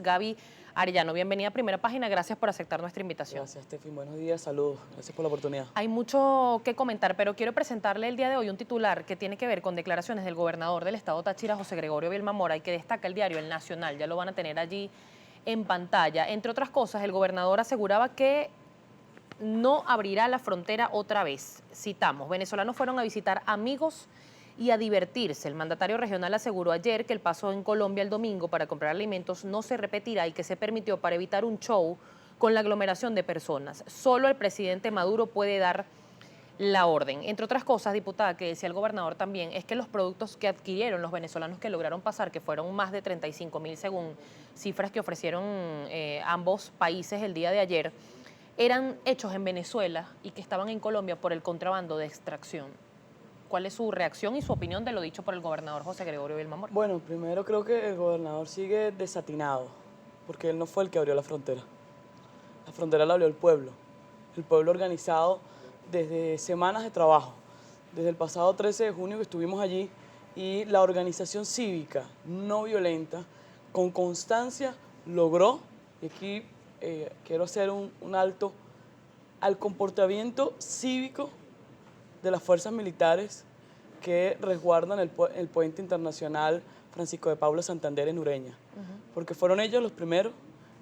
Gaby Arellano. Bienvenida a Primera Página, gracias por aceptar nuestra invitación. Gracias, Steffi. Buenos días, saludos. Gracias por la oportunidad. Hay mucho que comentar, pero quiero presentarle el día de hoy un titular que tiene que ver con declaraciones del gobernador del estado Táchira, José Gregorio Vilma Mora, y que destaca el diario El Nacional. Ya lo van a tener allí en pantalla. Entre otras cosas, el gobernador aseguraba que no abrirá la frontera otra vez. Citamos, venezolanos fueron a visitar amigos y a divertirse. El mandatario regional aseguró ayer que el paso en Colombia el domingo para comprar alimentos no se repetirá y que se permitió para evitar un show con la aglomeración de personas. Solo el presidente Maduro puede dar la orden. Entre otras cosas, diputada, que decía el gobernador también, es que los productos que adquirieron los venezolanos que lograron pasar, que fueron más de 35.000 según cifras que ofrecieron ambos países el día de ayer, eran hechos en Venezuela y que estaban en Colombia por el contrabando de extracción. ¿Cuál es su reacción y su opinión de lo dicho por el gobernador José Gregorio Vilma Mora? Bueno, primero creo que el gobernador sigue desatinado, porque él no fue el que abrió la frontera. La frontera la abrió el pueblo organizado desde semanas de trabajo. Desde el pasado 13 de junio que estuvimos allí y la organización cívica no violenta, con constancia, logró, y aquí quiero hacer un alto al comportamiento cívico de las fuerzas militares que resguardan el puente internacional Francisco de Paula Santander en Ureña. Porque fueron ellos los primeros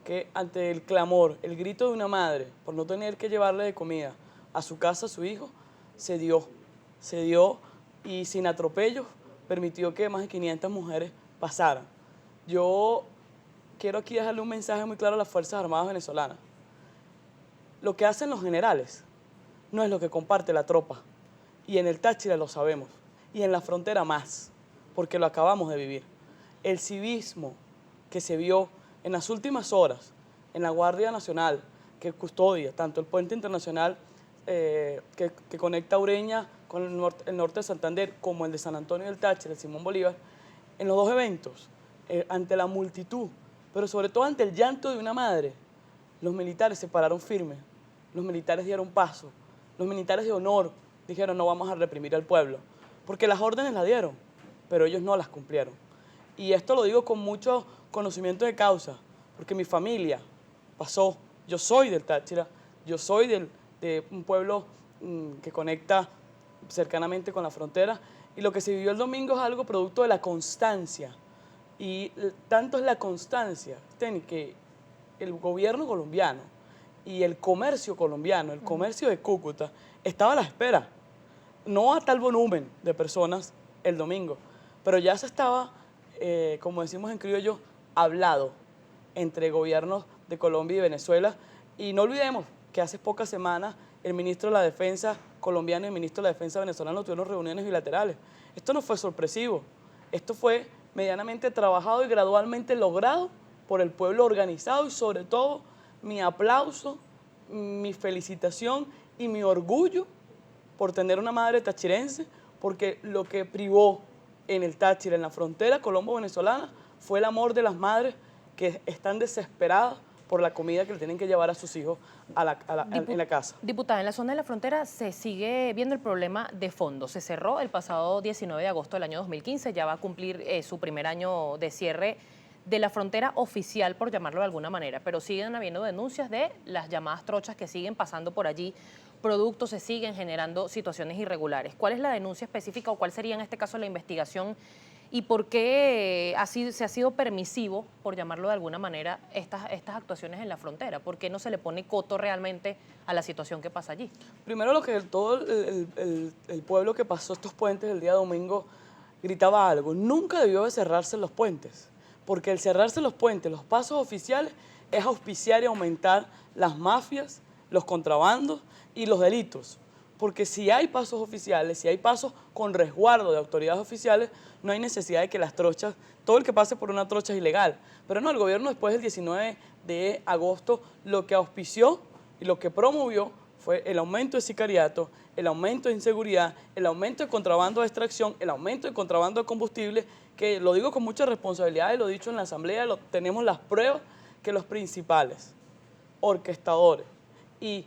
que ante el clamor, el grito de una madre por no tener que llevarle de comida a su casa a su hijo, se dio y sin atropellos permitió que más de 500 mujeres pasaran. Yo quiero aquí dejarle un mensaje muy claro a las Fuerzas Armadas venezolanas. Lo que hacen los generales no es lo que comparte la tropa. Y en el Táchira lo sabemos. Y en la frontera más, porque lo acabamos de vivir. El civismo que se vio en las últimas horas en la Guardia Nacional, que custodia tanto el puente internacional que conecta Ureña con el norte de Santander, como el de San Antonio del Táchira, el Simón Bolívar, en los dos eventos, ante la multitud, pero sobre todo ante el llanto de una madre, los militares se pararon firmes, los militares dieron paso, los militares de honor dijeron no vamos a reprimir al pueblo, porque las órdenes las dieron, pero ellos no las cumplieron. Y esto lo digo con mucho conocimiento de causa, porque mi familia pasó, yo soy del Táchira, yo soy de un pueblo que conecta cercanamente con la frontera, y lo que se vivió el domingo es algo producto de la constancia, y tanto es la constancia, que el gobierno colombiano y el comercio colombiano, el comercio de Cúcuta, estaba a la espera, no a tal volumen de personas el domingo, pero ya se estaba, como decimos en criollo, hablado entre gobiernos de Colombia y Venezuela. Y no olvidemos que hace pocas semanas el ministro de la Defensa colombiano y el ministro de la Defensa venezolano tuvieron reuniones bilaterales. Esto no fue sorpresivo, esto fue medianamente trabajado y gradualmente logrado por el pueblo organizado, y sobre todo mi aplauso, mi felicitación y mi orgullo por tener una madre tachirense, porque lo que privó en el Táchira, en la frontera colombo-venezolana, fue el amor de las madres que están desesperadas por la comida que le tienen que llevar a sus hijos en la casa. Diputada, en la zona de la frontera se sigue viendo el problema de fondo. Se cerró el pasado 19 de agosto del año 2015, ya va a cumplir su primer año de cierre de la frontera oficial, por llamarlo de alguna manera, pero siguen habiendo denuncias de las llamadas trochas que siguen pasando por allí, productos se siguen generando situaciones irregulares. ¿Cuál es la denuncia específica o cuál sería en este caso la investigación y por qué se ha sido permisivo, por llamarlo de alguna manera, estas actuaciones en la frontera? ¿Por qué no se le pone coto realmente a la situación que pasa allí? Primero, lo que todo el pueblo que pasó estos puentes el día domingo gritaba algo: nunca debió de cerrarse los puentes, porque el cerrarse los puentes, los pasos oficiales, es auspiciar y aumentar las mafias, los contrabandos y los delitos. Porque si hay pasos oficiales, si hay pasos con resguardo de autoridades oficiales, no hay necesidad de que las trochas, todo el que pase por una trocha es ilegal. Pero no, el gobierno después del 19 de agosto lo que auspició y lo que promovió fue el aumento de sicariato, el aumento de inseguridad, el aumento de contrabando de extracción, el aumento de contrabando de combustible, que lo digo con mucha responsabilidad y lo he dicho en la asamblea, tenemos las pruebas que los principales orquestadores y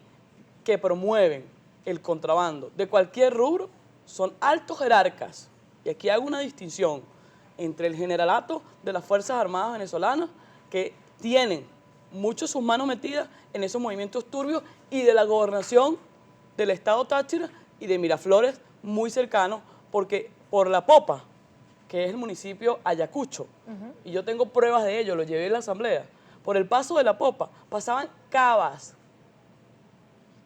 que promueven el contrabando de cualquier rubro son altos jerarcas. Y aquí hago una distinción entre el generalato de las Fuerzas Armadas venezolanas, que tienen mucho sus manos metidas en esos movimientos turbios y de la gobernación del estado Táchira y de Miraflores muy cercano, porque por La Popa, que es el municipio Ayacucho, y yo tengo pruebas de ello, lo llevé a la asamblea, por el paso de La Popa pasaban cavas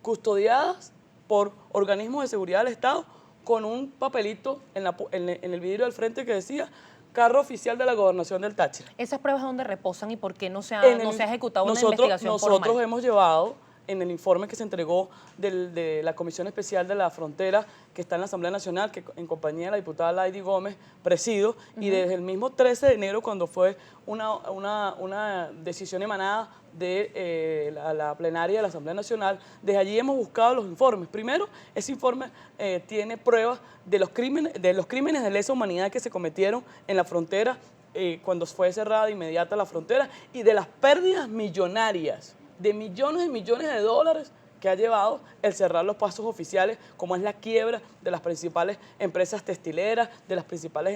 custodiadas por organismos de seguridad del Estado con un papelito en el vidrio del frente que decía carro oficial de la gobernación del Táchira. ¿Esas pruebas dónde reposan y por qué no se ha ejecutado una Nosotros investigación formal? hemos llevado en el informe que se entregó de la Comisión Especial de la Frontera, que está en la Asamblea Nacional, que en compañía de la diputada Lady Gómez presido, y desde el mismo 13 de enero, cuando fue una decisión emanada de la plenaria de la Asamblea Nacional, desde allí hemos buscado los informes. Primero, ese informe tiene pruebas de los crímenes de lesa humanidad que se cometieron en la frontera cuando fue cerrada de inmediata la frontera y de las pérdidas millonarias de millones y millones de dólares que ha llevado el cerrar los pasos oficiales, como es la quiebra de las principales empresas textileras, de las principales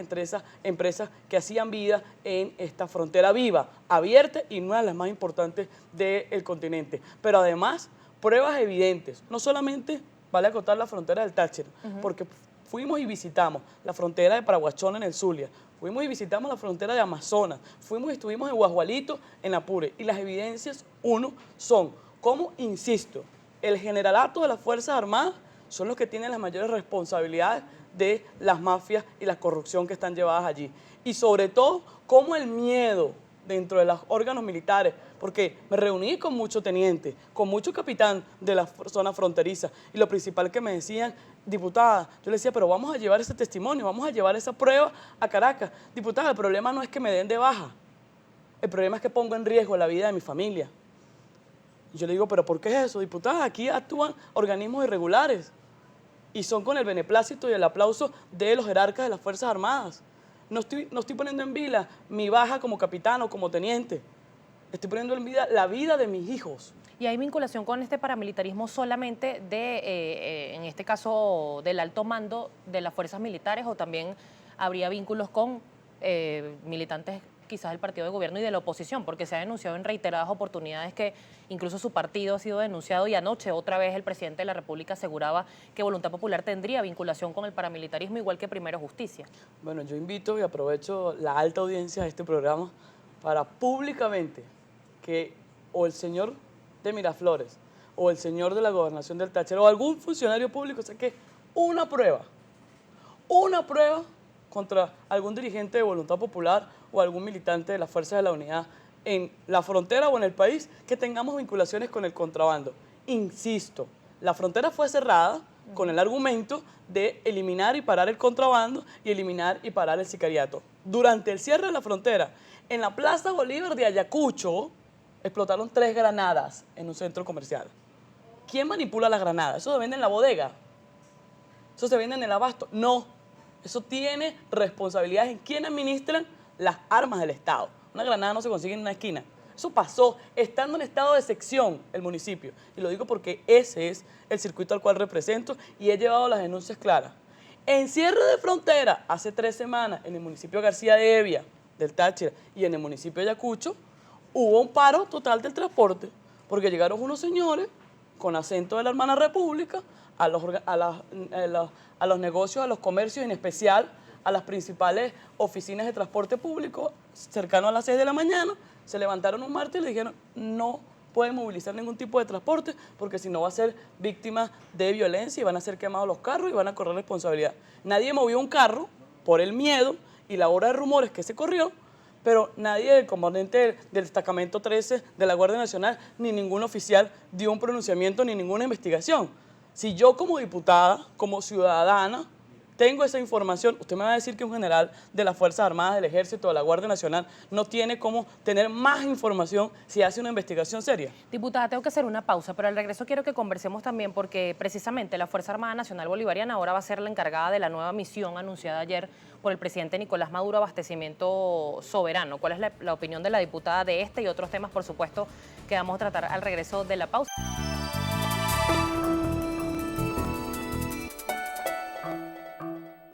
empresas que hacían vida en esta frontera viva, abierta y una de las más importantes del continente. Pero además, pruebas evidentes, no solamente vale acotar la frontera del Táchira, porque fuimos y visitamos la frontera de Paraguachón en el Zulia, fuimos y visitamos la frontera de Amazonas, fuimos y estuvimos en Guasgualito, en Apure, y las evidencias, son como, insisto, el generalato de las Fuerzas Armadas son los que tienen las mayores responsabilidades de las mafias y la corrupción que están llevadas allí. Y sobre todo, cómo el miedo dentro de los órganos militares, porque me reuní con muchos tenientes, con muchos capitán de la zona fronteriza, y lo principal que me decían, diputada, yo le decía, pero vamos a llevar ese testimonio, vamos a llevar esa prueba a Caracas. Diputada, el problema no es que me den de baja, el problema es que pongo en riesgo la vida de mi familia. Y yo le digo, ¿pero por qué es eso? Diputada, aquí actúan organismos irregulares y son con el beneplácito y el aplauso de los jerarcas de las Fuerzas Armadas. No estoy poniendo en vila mi baja como capitán o como teniente. Estoy poniendo en vida la vida de mis hijos. ¿Y hay vinculación con este paramilitarismo solamente en este caso, del alto mando de las fuerzas militares, o también habría vínculos con militantes quizás del partido de gobierno y de la oposición? Porque se ha denunciado en reiteradas oportunidades que incluso su partido ha sido denunciado, y anoche otra vez el presidente de la República aseguraba que Voluntad Popular tendría vinculación con el paramilitarismo, igual que Primero Justicia. Bueno, yo invito y aprovecho la alta audiencia de este programa para públicamente que o el señor de Miraflores o el señor de la gobernación del Táchira o algún funcionario público saque una prueba contra algún dirigente de Voluntad Popular o algún militante de las Fuerzas de la Unidad en la frontera o en el país que tengamos vinculaciones con el contrabando. Insisto, la frontera fue cerrada con el argumento de eliminar y parar el contrabando y eliminar y parar el sicariato. Durante el cierre de la frontera, en la Plaza Bolívar de Ayacucho, explotaron 3 granadas en un centro comercial. ¿Quién manipula las granadas? ¿Eso se vende en la bodega? ¿Eso se vende en el abasto? No. Eso tiene responsabilidades en quien administran las armas del Estado. Una granada no se consigue en una esquina. Eso pasó estando en estado de sección el municipio. Y lo digo porque ese es el circuito al cual represento y he llevado las denuncias claras. En cierre de frontera, hace 3 semanas, en el municipio García de Evia, del Táchira, y en el municipio de Ayacucho, hubo un paro total del transporte, porque llegaron unos señores con acento de la hermana república a los negocios, a los comercios, en especial a las principales oficinas de transporte público, cercano a las 6 de la mañana, se levantaron un martes y le dijeron, no pueden movilizar ningún tipo de transporte, porque si no va a ser víctima de violencia y van a ser quemados los carros y van a correr responsabilidad. Nadie movió un carro por el miedo y la hora de rumores que se corrió, pero nadie del comandante del destacamento 13 de la Guardia Nacional ni ningún oficial dio un pronunciamiento ni ninguna investigación. Si yo como diputada, como ciudadana, tengo esa información, usted me va a decir que un general de las Fuerzas Armadas, del Ejército, de la Guardia Nacional, no tiene cómo tener más información si hace una investigación seria. Diputada, tengo que hacer una pausa, pero al regreso quiero que conversemos también, porque precisamente la Fuerza Armada Nacional Bolivariana ahora va a ser la encargada de la nueva misión anunciada ayer por el presidente Nicolás Maduro, abastecimiento soberano. ¿Cuál es la opinión de la diputada de este y otros temas, por supuesto, que vamos a tratar al regreso de la pausa?